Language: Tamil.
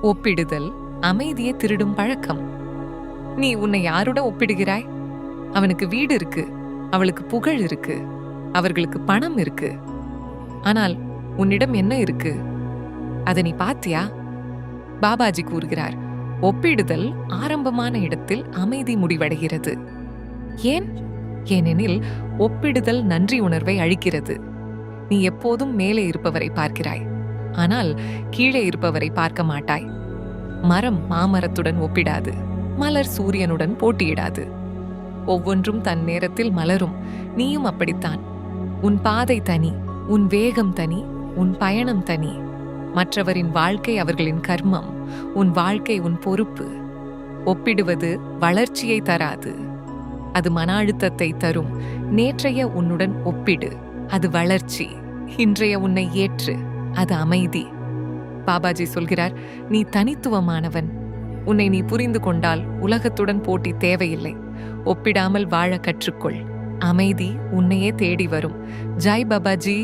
ஒப்பிடுதல் அமைதியை திருடும் பழக்கம். நீ உன்னை யாருடன் ஒப்பிடுகிறாய்? அவனுக்கு வீடு இருக்கு, அவளுக்கு புகழ் இருக்கு, அவர்களுக்கு பணம் இருக்கு. ஆனால் உன்னிடம் என்ன இருக்கு? அதை நீ பாத்தியா? பாபாஜி கூறுகிறார், ஒப்பிடுதல் ஆரம்பமான இடத்தில் அமைதி முடிவடைகிறது. ஏன்? ஏனெனில் ஒப்பிடுதல் நன்றி உணர்வை அழிக்கிறது. நீ எப்போதும் மேலே இருப்பவரை பார்க்கிறாய், ஆனால் கீழே இருப்பவரை பார்க்க மாட்டாய். மரம் மாமரத்துடன் ஒப்பிடாது, மலர் சூரியனுடன் போட்டியிடாது. ஒவ்வொன்றும் தன் நேரத்தில் மலரும். நீயும் அப்படித்தான். உன் பாதை தனி, உன் வேகம் தனி, உன் பயணம் தனி. மற்றவரின் வாழ்க்கை அவர்களின் கர்மம், உன் வாழ்க்கை உன் பொறுப்பு. ஒப்பிடுவது வளர்ச்சியை தராது, அது மன அழுத்தத்தை தரும். நேற்றைய உன்னுடன் ஒப்பிடு, அது வளர்ச்சி. இன்றைய உன்னை ஏற்று, அது அமைதி. பாபாஜி சொல்கிறார், நீ தனித்துவமானவன். உன்னை நீ புரிந்து கொண்டால் உலகத்துடன் போட்டி தேவையில்லை. ஒப்பிடாமல் வாழ கற்றுக்கொள். அமைதி உன்னையே தேடி வரும். ஜெய் பாபாஜி.